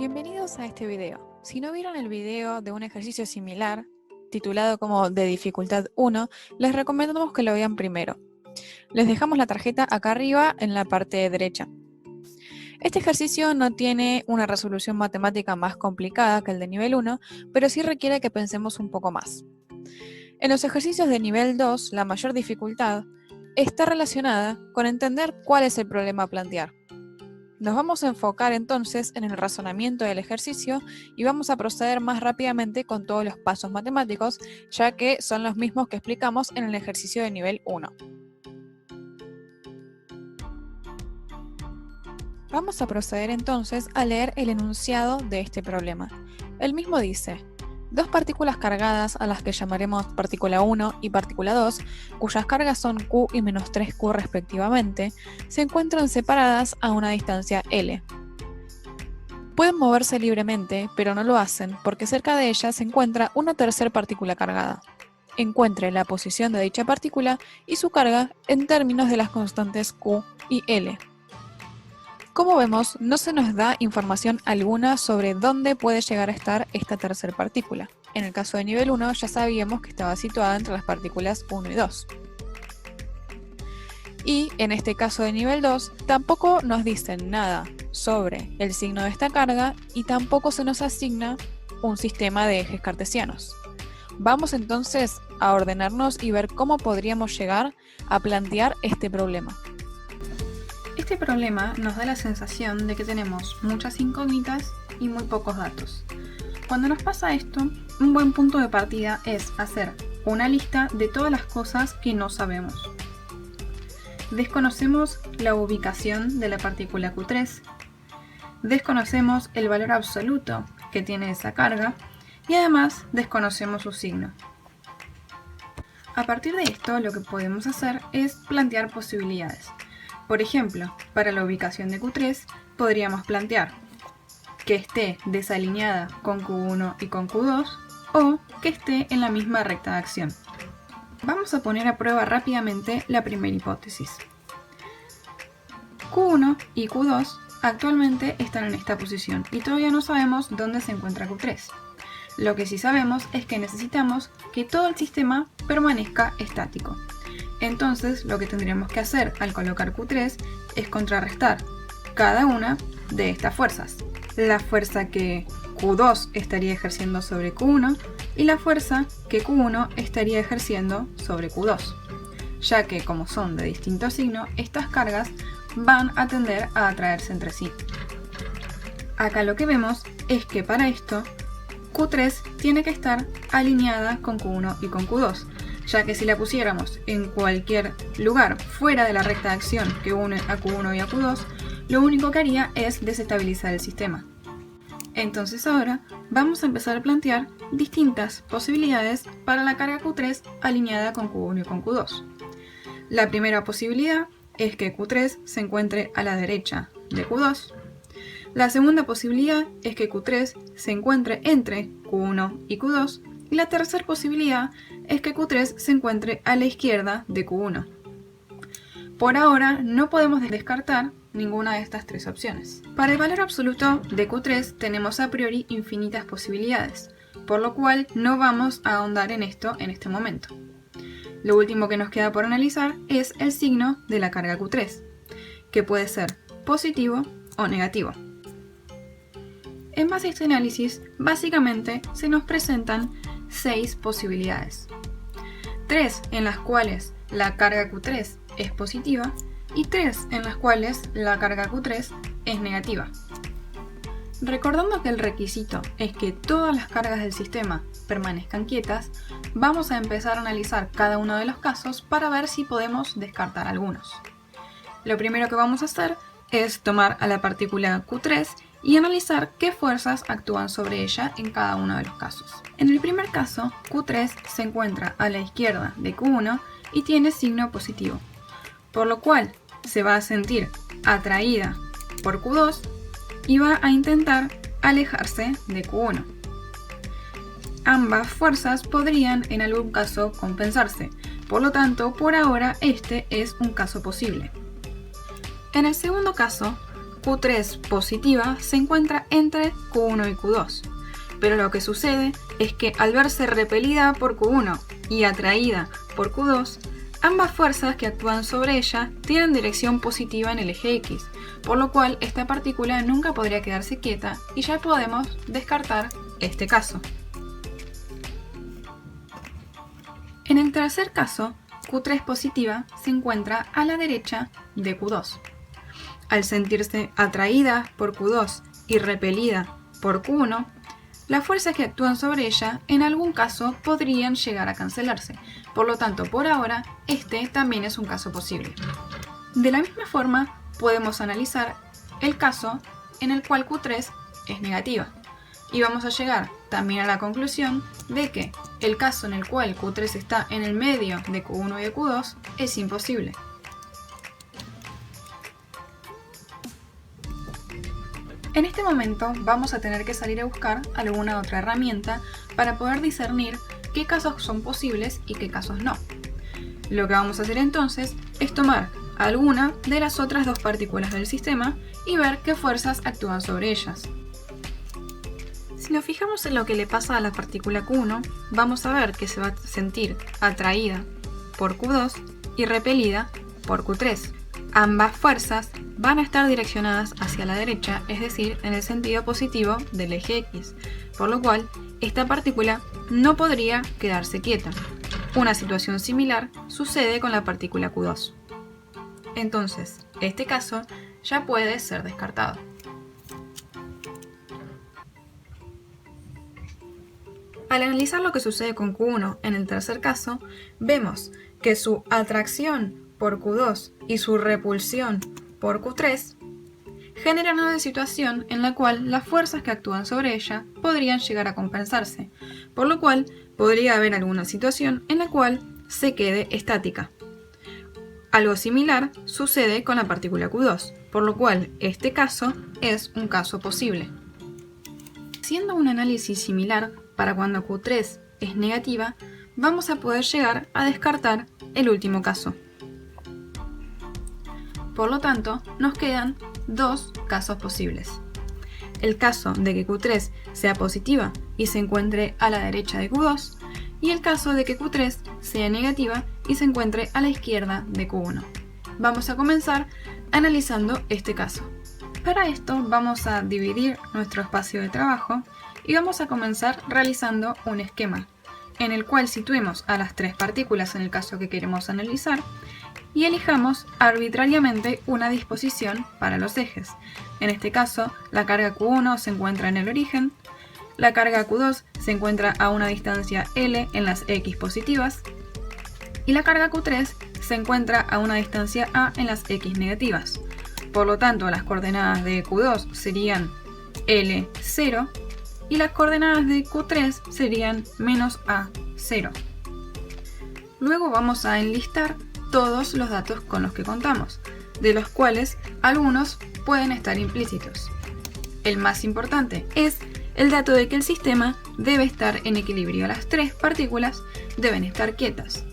Bienvenidos a este video. Si no vieron el video de un ejercicio similar, titulado como de dificultad 1, les recomendamos que lo vean primero. Les dejamos la tarjeta acá arriba en la parte derecha. Este ejercicio no tiene una resolución matemática más complicada que el de nivel 1, pero sí requiere que pensemos un poco más. En los ejercicios de nivel 2, la mayor dificultad está relacionada con entender cuál es el problema a plantear. Nos vamos a enfocar entonces en el razonamiento del ejercicio y vamos a proceder más rápidamente con todos los pasos matemáticos, ya que son los mismos que explicamos en el ejercicio de nivel 1. Vamos a proceder entonces a leer el enunciado de este problema. El mismo dice: dos partículas cargadas, a las que llamaremos partícula 1 y partícula 2, cuyas cargas son Q y menos 3Q respectivamente, se encuentran separadas a una distancia L. Pueden moverse libremente, pero no lo hacen porque cerca de ellas se encuentra una tercera partícula cargada. Encuentre la posición de dicha partícula y su carga en términos de las constantes Q y L. Como vemos, no se nos da información alguna sobre dónde puede llegar a estar esta tercera partícula. En el caso de nivel 1 ya sabíamos que estaba situada entre las partículas 1 y 2. Y en este caso de nivel 2 tampoco nos dicen nada sobre el signo de esta carga y tampoco se nos asigna un sistema de ejes cartesianos. Vamos entonces a ordenarnos y ver cómo podríamos llegar a plantear este problema. Este problema nos da la sensación de que tenemos muchas incógnitas y muy pocos datos. Cuando nos pasa esto, un buen punto de partida es hacer una lista de todas las cosas que no sabemos. Desconocemos la ubicación de la partícula Q3, desconocemos el valor absoluto que tiene esa carga y además desconocemos su signo. A partir de esto, lo que podemos hacer es plantear posibilidades. Por ejemplo, para la ubicación de Q3 podríamos plantear que esté desalineada con Q1 y con Q2 o que esté en la misma recta de acción. Vamos a poner a prueba rápidamente la primera hipótesis. Q1 y Q2 actualmente están en esta posición y todavía no sabemos dónde se encuentra Q3. Lo que sí sabemos es que necesitamos que todo el sistema permanezca estático. Entonces, lo que tendríamos que hacer al colocar Q3 es contrarrestar cada una de estas fuerzas. La fuerza que Q2 estaría ejerciendo sobre Q1 y la fuerza que Q1 estaría ejerciendo sobre Q2, ya que como son de distinto signo, estas cargas van a tender a atraerse entre sí. Acá lo que vemos es que para esto Q3 tiene que estar alineada con Q1 y con Q2, ya que si la pusiéramos en cualquier lugar fuera de la recta de acción que une a Q1 y a Q2, lo único que haría es desestabilizar el sistema. Entonces ahora vamos a empezar a plantear distintas posibilidades para la carga Q3 alineada con Q1 y con Q2. La primera posibilidad es que Q3 se encuentre a la derecha de Q2. La segunda posibilidad es que Q3 se encuentre entre Q1 y Q2. Y la tercera posibilidad es que Q3 se encuentre a la izquierda de Q1. Por ahora no podemos descartar ninguna de estas tres opciones. Para el valor absoluto de Q3 tenemos a priori infinitas posibilidades, por lo cual no vamos a ahondar en esto en este momento. Lo último que nos queda por analizar es el signo de la carga Q3, que puede ser positivo o negativo. En base a este análisis, básicamente se nos presentan 6 posibilidades. 3 en las cuales la carga Q3 es positiva y 3 en las cuales la carga Q3 es negativa. Recordando que el requisito es que todas las cargas del sistema permanezcan quietas, vamos a empezar a analizar cada uno de los casos para ver si podemos descartar algunos. Lo primero que vamos a hacer es tomar a la partícula Q3 y analizar qué fuerzas actúan sobre ella en cada uno de los casos. En el primer caso, Q3 se encuentra a la izquierda de Q1 y tiene signo positivo, por lo cual se va a sentir atraída por Q2 y va a intentar alejarse de Q1. Ambas fuerzas podrían en algún caso compensarse, por lo tanto, por ahora este es un caso posible. En el segundo caso, Q3 positiva se encuentra entre Q1 y Q2. Pero lo que sucede es que al verse repelida por Q1 y atraída por Q2, ambas fuerzas que actúan sobre ella tienen dirección positiva en el eje X, por lo cual esta partícula nunca podría quedarse quieta y ya podemos descartar este caso. En el tercer caso, Q3 positiva se encuentra a la derecha de Q2. Al sentirse atraída por Q2 y repelida por Q1, las fuerzas que actúan sobre ella en algún caso podrían llegar a cancelarse. Por lo tanto, por ahora, este también es un caso posible. De la misma forma, podemos analizar el caso en el cual Q3 es negativa. Y vamos a llegar también a la conclusión de que el caso en el cual Q3 está en el medio de Q1 y de Q2 es imposible. En este momento vamos a tener que salir a buscar alguna otra herramienta para poder discernir qué casos son posibles y qué casos no. Lo que vamos a hacer entonces es tomar alguna de las otras dos partículas del sistema y ver qué fuerzas actúan sobre ellas. Si nos fijamos en lo que le pasa a la partícula Q1, vamos a ver que se va a sentir atraída por Q2 y repelida por Q3. Ambas fuerzas van a estar direccionadas hacia la derecha, es decir, en el sentido positivo del eje X, por lo cual esta partícula no podría quedarse quieta. Una situación similar sucede con la partícula Q2. Entonces, este caso ya puede ser descartado. Al analizar lo que sucede con Q1 en el tercer caso, vemos que su atracción por Q2 y su repulsión por Q3 generan una situación en la cual las fuerzas que actúan sobre ella podrían llegar a compensarse, por lo cual podría haber alguna situación en la cual se quede estática. Algo similar sucede con la partícula Q2, por lo cual este caso es un caso posible. Haciendo un análisis similar para cuando Q3 es negativa, vamos a poder llegar a descartar el último caso. Por lo tanto, nos quedan dos casos posibles. El caso de que Q3 sea positiva y se encuentre a la derecha de Q2, y el caso de que Q3 sea negativa y se encuentre a la izquierda de Q1. Vamos a comenzar analizando este caso. Para esto vamos a dividir nuestro espacio de trabajo y vamos a comenzar realizando un esquema en el cual situemos a las tres partículas en el caso que queremos analizar y elijamos arbitrariamente una disposición para los ejes. En este caso, la carga Q1 se encuentra en el origen, la carga Q2 se encuentra a una distancia L en las X positivas y la carga Q3 se encuentra a una distancia A en las X negativas. Por lo tanto, las coordenadas de Q2 serían L0 y las coordenadas de Q3 serían menos A0. Luego vamos a enlistar todos los datos con los que contamos, de los cuales algunos pueden estar implícitos. El más importante es el dato de que el sistema debe estar en equilibrio. Las tres partículas deben estar quietas.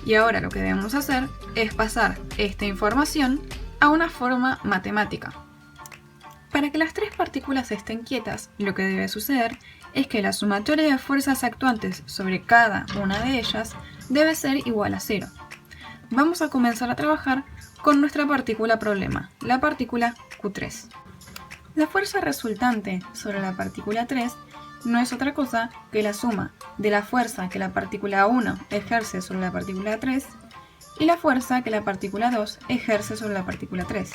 Y ahora lo que debemos hacer es pasar esta información a una forma matemática. Para que las tres partículas estén quietas, lo que debe suceder es que la sumatoria de fuerzas actuantes sobre cada una de ellas debe ser igual a 0. Vamos a comenzar a trabajar con nuestra partícula problema, la partícula Q3. La fuerza resultante sobre la partícula 3 no es otra cosa que la suma de la fuerza que la partícula 1 ejerce sobre la partícula 3 y la fuerza que la partícula 2 ejerce sobre la partícula 3.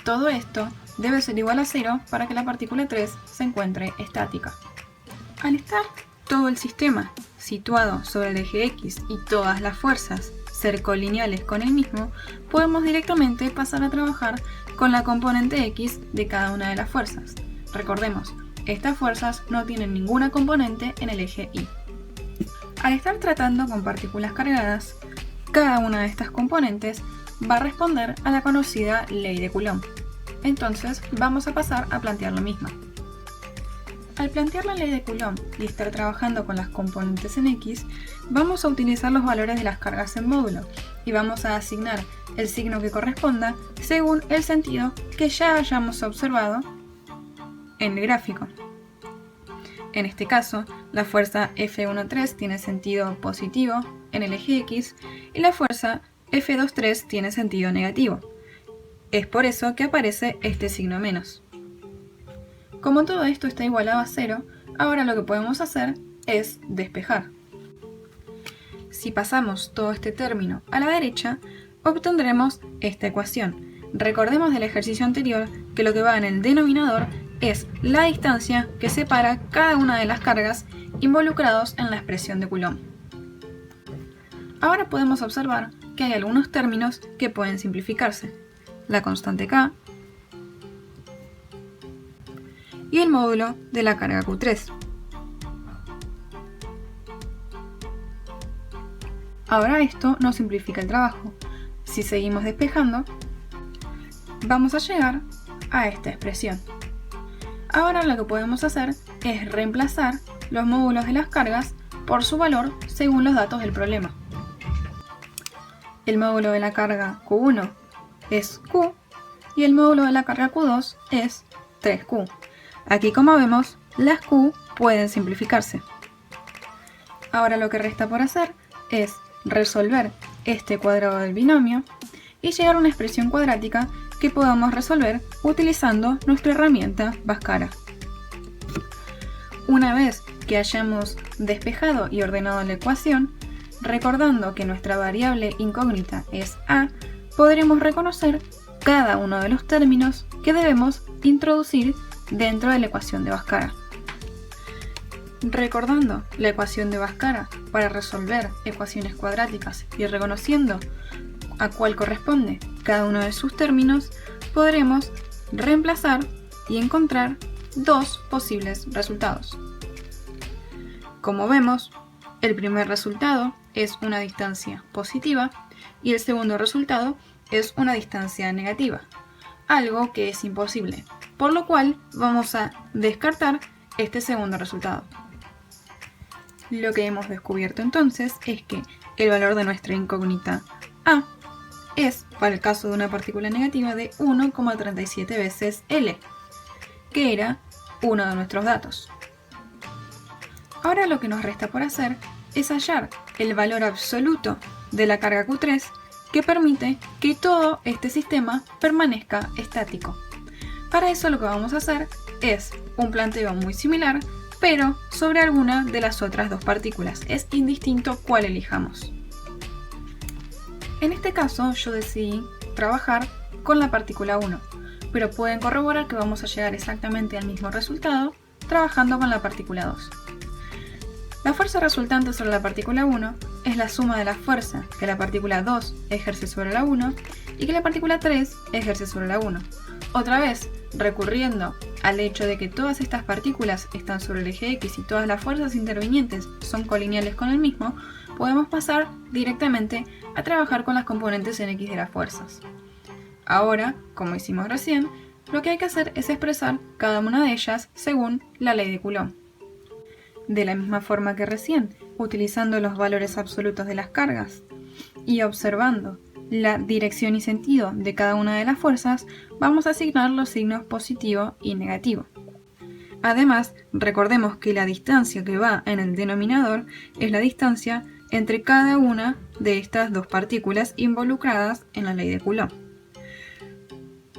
Todo esto debe ser igual a 0 para que la partícula 3 se encuentre estática. Al estar todo el sistema situado sobre el eje X y todas las fuerzas ser colineales con el mismo, podemos directamente pasar a trabajar con la componente X de cada una de las fuerzas. Recordemos, estas fuerzas no tienen ninguna componente en el eje Y. Al estar tratando con partículas cargadas, cada una de estas componentes va a responder a la conocida ley de Coulomb. Entonces vamos a pasar a plantear lo mismo. Al plantear la ley de Coulomb y estar trabajando con las componentes en X, vamos a utilizar los valores de las cargas en módulo y vamos a asignar el signo que corresponda según el sentido que ya hayamos observado en el gráfico. En este caso, la fuerza F13 tiene sentido positivo en el eje X y la fuerza F23 tiene sentido negativo. Es por eso que aparece este signo menos. Como todo esto está igualado a 0, ahora lo que podemos hacer es despejar. Si pasamos todo este término a la derecha, obtendremos esta ecuación. Recordemos del ejercicio anterior que lo que va en el denominador es la distancia que separa cada una de las cargas involucrados en la expresión de Coulomb. Ahora podemos observar que hay algunos términos que pueden simplificarse. La constante K y el módulo de la carga Q3. Ahora esto nos simplifica el trabajo. Si seguimos despejando, vamos a llegar a esta expresión. Ahora lo que podemos hacer es reemplazar los módulos de las cargas por su valor según los datos del problema. El módulo de la carga Q1 es Q y el módulo de la carga Q2 es 3Q. Aquí, como vemos, las Q pueden simplificarse. Ahora lo que resta por hacer es resolver este cuadrado del binomio y llegar a una expresión cuadrática que podamos resolver utilizando nuestra herramienta Bhaskara. Una vez que hayamos despejado y ordenado la ecuación, recordando que nuestra variable incógnita es a, podremos reconocer cada uno de los términos que debemos introducir dentro de la ecuación de Bhaskara. Recordando la ecuación de Bhaskara para resolver ecuaciones cuadráticas y reconociendo a cuál corresponde cada uno de sus términos, podremos reemplazar y encontrar dos posibles resultados. Como vemos, el primer resultado es una distancia positiva y el segundo resultado es una distancia negativa, algo que es imposible, por lo cual vamos a descartar este segundo resultado. Lo que hemos descubierto entonces es que el valor de nuestra incógnita A es, para el caso de una partícula negativa, de 1,37 veces L, que era uno de nuestros datos. Ahora lo que nos resta por hacer es hallar el valor absoluto de la carga Q3 que permite que todo este sistema permanezca estático. Para eso lo que vamos a hacer es un planteo muy similar, pero sobre alguna de las otras dos partículas. Es indistinto cuál elijamos. En este caso yo decidí trabajar con la partícula 1, pero pueden corroborar que vamos a llegar exactamente al mismo resultado trabajando con la partícula 2. La fuerza resultante sobre la partícula 1 es la suma de la fuerza que la partícula 2 ejerce sobre la 1 y que la partícula 3 ejerce sobre la 1. Otra vez, recurriendo al hecho de que todas estas partículas están sobre el eje X y todas las fuerzas intervinientes son colineales con el mismo, podemos pasar directamente a trabajar con las componentes en X de las fuerzas. Ahora, como hicimos recién, lo que hay que hacer es expresar cada una de ellas según la ley de Coulomb. De la misma forma que recién, utilizando los valores absolutos de las cargas y observando la dirección y sentido de cada una de las fuerzas, vamos a asignar los signos positivo y negativo. Además, recordemos que la distancia que va en el denominador es la distancia entre cada una de estas dos partículas involucradas en la ley de Coulomb.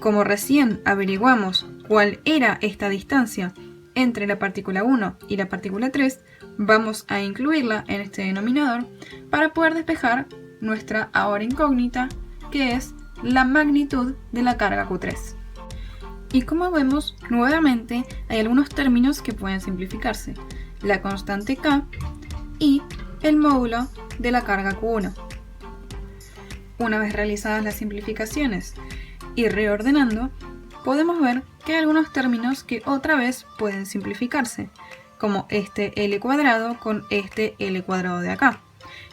Como recién averiguamos cuál era esta distancia entre la partícula 1 y la partícula 3, vamos a incluirla en este denominador para poder despejar nuestra ahora incógnita, que es la magnitud de la carga Q3. Y como vemos, nuevamente hay algunos términos que pueden simplificarse: la constante K y el módulo de la carga Q1. Una vez realizadas las simplificaciones y reordenando, podemos ver que hay algunos términos que otra vez pueden simplificarse, como este L cuadrado con este L cuadrado de acá.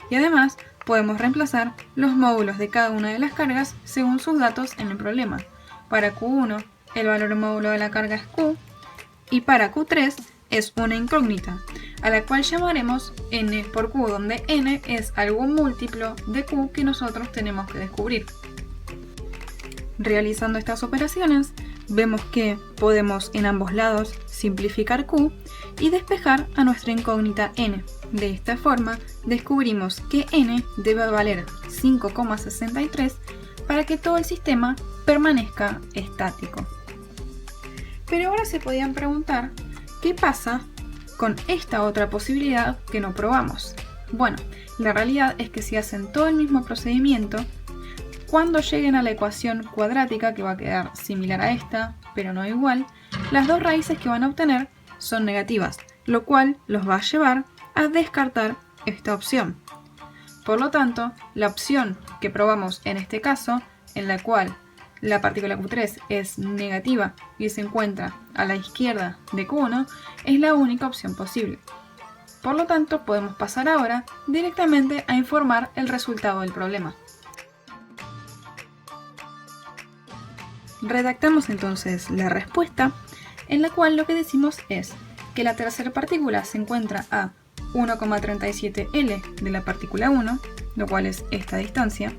Y además podemos reemplazar los módulos de cada una de las cargas según sus datos en el problema. Para Q1 el valor módulo de la carga es Q y para Q3 es una incógnita, a la cual llamaremos n por q, donde n es algún múltiplo de q que nosotros tenemos que descubrir. Realizando estas operaciones, vemos que podemos en ambos lados simplificar q y despejar a nuestra incógnita n. De esta forma, descubrimos que n debe valer 5,63 para que todo el sistema permanezca estático. Pero ahora se podían preguntar, ¿qué pasa con esta otra posibilidad que no probamos? Bueno, la realidad es que si hacen todo el mismo procedimiento, cuando lleguen a la ecuación cuadrática, que va a quedar similar a esta, pero no igual, las dos raíces que van a obtener son negativas, lo cual los va a llevar a descartar esta opción. Por lo tanto, la opción que probamos en este caso, en la cual la partícula Q3 es negativa y se encuentra a la izquierda de Q1, es la única opción posible. Por lo tanto, podemos pasar ahora directamente a informar el resultado del problema. Redactamos entonces la respuesta, en la cual lo que decimos es que la tercera partícula se encuentra a 1,37 L de la partícula 1, lo cual es esta distancia,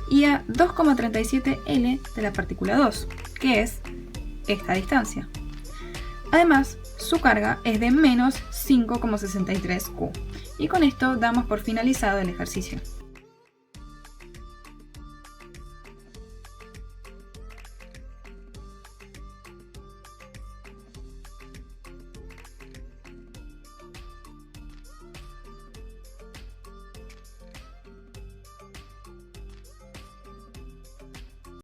y a 2,37 L de la partícula 2, que es esta distancia. Además, su carga es de menos 5,63 Q. Y con esto damos por finalizado el ejercicio.